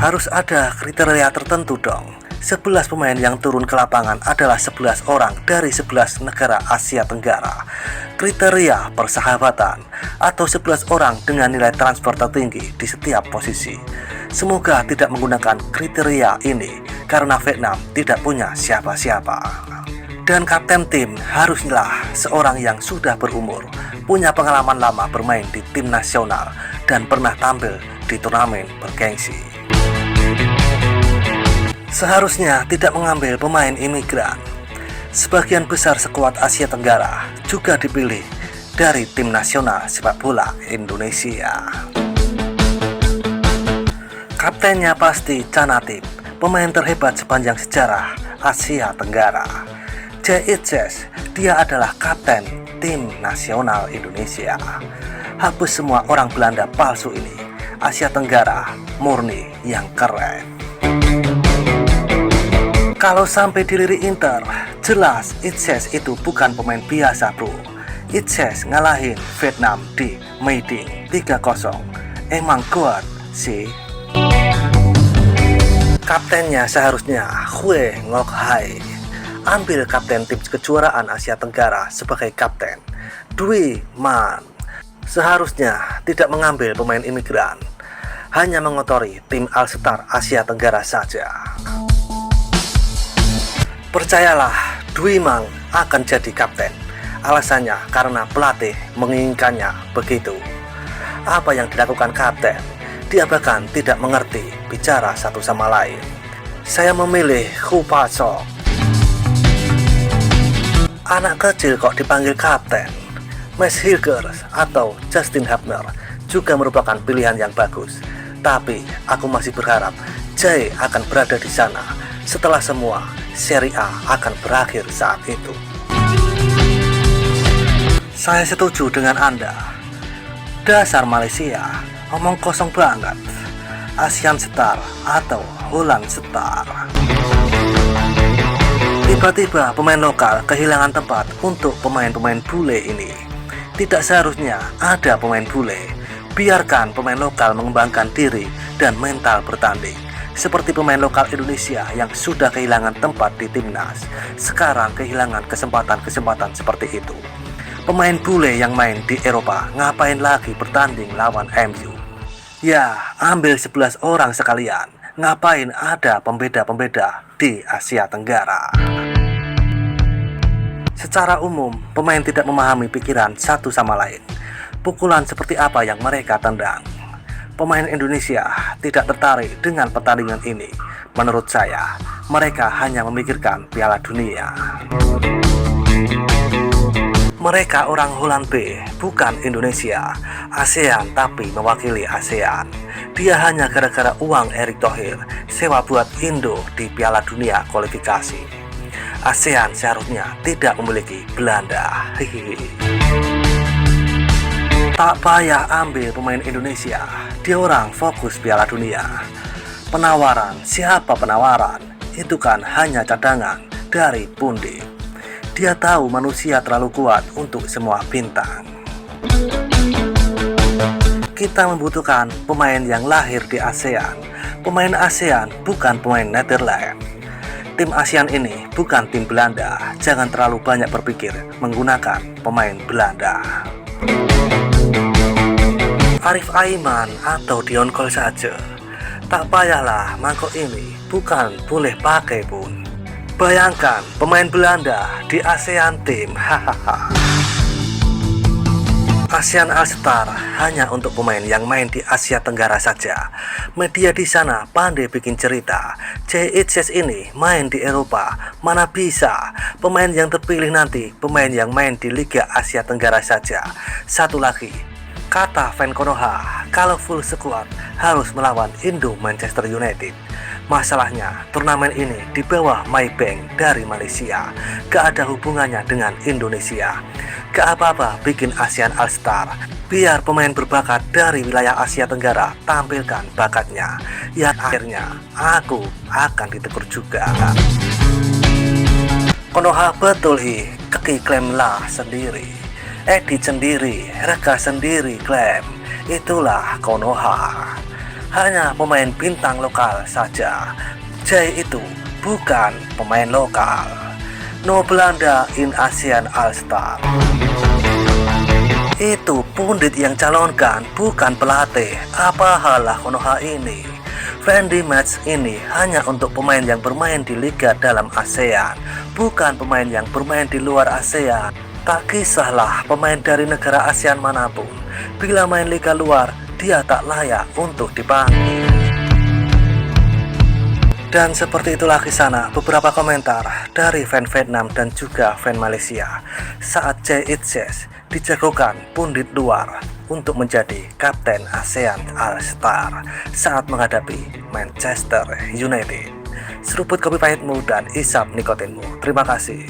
Harus ada kriteria tertentu dong. 11 pemain yang turun ke lapangan adalah 11 orang dari 11 negara Asia Tenggara. Kriteria persahabatan atau 11 orang dengan nilai transfer tertinggi di setiap posisi. Semoga tidak menggunakan kriteria ini karena Vietnam tidak punya siapa-siapa. Dan kapten tim haruslah seorang yang sudah berumur, punya pengalaman lama bermain di tim nasional dan pernah tampil di turnamen bergengsi. Seharusnya tidak mengambil pemain imigran. Sebagian besar skuad Asia Tenggara juga dipilih dari tim nasional sepak bola Indonesia. Kaptennya pasti Chanatip, pemain terhebat sepanjang sejarah Asia Tenggara. Jae Itses, dia adalah kapten tim nasional Indonesia. Hapus semua orang Belanda palsu ini. Asia Tenggara murni yang keren. Kalau sampai dilirik Inter, jelas Itses itu bukan pemain biasa bro. Itses ngalahin Vietnam di Meiding 3-0. Emang kuat sih. Kaptennya seharusnya Hue Ngoc Hai. Ambil kapten tim kejuaraan Asia Tenggara sebagai kapten. Dwi Man seharusnya tidak mengambil pemain imigran, hanya mengotori tim All-Star Asia Tenggara saja. Percayalah, Dwi Mang akan jadi kapten. Alasannya karena pelatih menginginkannya begitu. Apa yang dilakukan kapten, dia bahkan tidak mengerti bicara satu sama lain. Saya memilih Hu Pasok. Anak kecil kok dipanggil kapten. Mads Hilgers atau Justin Hubner juga merupakan pilihan yang bagus. Tapi aku masih berharap Jae akan berada di sana setelah semua Serie A akan berakhir saat itu. Saya setuju dengan Anda. Dasar Malaysia, omong kosong banget. Asian Star atau Holland Star. Tiba-tiba pemain lokal kehilangan tempat untuk pemain-pemain bule ini. Tidak seharusnya ada pemain bule. Biarkan pemain lokal mengembangkan diri dan mental bertanding. Seperti pemain lokal Indonesia yang sudah kehilangan tempat di timnas, sekarang kehilangan kesempatan-kesempatan seperti itu. Pemain bule yang main di Eropa ngapain lagi bertanding lawan MU? Ya, ambil 11 orang sekalian. Ngapain ada pembeda-pembeda di Asia Tenggara? Secara umum, pemain tidak memahami pikiran satu sama lain. Pukulan seperti apa yang mereka tendang. Pemain Indonesia tidak tertarik dengan pertandingan ini. Menurut saya, mereka hanya memikirkan Piala Dunia. Mereka orang Holland B, bukan Indonesia. ASEAN tapi mewakili ASEAN. Dia hanya gara-gara uang Erick Thohir sewa buat Indo di Piala Dunia kualifikasi. ASEAN seharusnya tidak memiliki Belanda. Tak payah ambil pemain Indonesia. Dia orang fokus Piala Dunia. Penawaran, siapa penawaran? Itu kan hanya cadangan dari pundi. Dia tahu manusia terlalu kuat untuk semua bintang. Kita membutuhkan pemain yang lahir di ASEAN. Pemain ASEAN bukan pemain Netherlands. Tim ASEAN ini bukan tim Belanda. Jangan terlalu banyak berpikir menggunakan pemain Belanda. Arif Aiman atau Dion Cole saja. Tak payahlah mangkok ini bukan boleh pakai pun. Bayangkan pemain Belanda di ASEAN tim. Hahaha. ASEAN All-Star hanya untuk pemain yang main di Asia Tenggara saja. Media di sana pandai bikin cerita. Jae Itses ini main di Eropa. Mana bisa pemain yang terpilih nanti pemain yang main di Liga Asia Tenggara saja. Satu lagi, kata fan Konoha, kalau full squad harus melawan Indo Manchester United. Masalahnya, turnamen ini di bawah Maybank dari Malaysia. Gak ada hubungannya dengan Indonesia. Gak apa-apa bikin ASEAN All-Star. Biar pemain berbakat dari wilayah Asia Tenggara tampilkan bakatnya. Yang akhirnya, aku akan ditegur juga. Konoha betul hi, kaki klaim lah sendiri. Edit sendiri, reka sendiri klaim. Itulah Konoha. hanya pemain bintang lokal saja. Jay itu bukan pemain lokal. No Belanda in ASEAN All-Star. Itu pundit yang calonkan, bukan pelatih. Apa halah Konoha ini? Friendly match ini hanya untuk pemain yang bermain di liga dalam ASEAN, bukan pemain yang bermain di luar ASEAN. Tak kisahlah pemain dari negara ASEAN manapun, bila main liga luar, dia tak layak untuk dipanggil. Dan seperti itulah kisah beberapa komentar dari fan Vietnam dan juga fan Malaysia saat Jay Itzes dijagokan pundit luar untuk menjadi kapten ASEAN All-Star saat menghadapi Manchester United. Seruput kopi pahitmu dan isap nikotinmu. Terima kasih.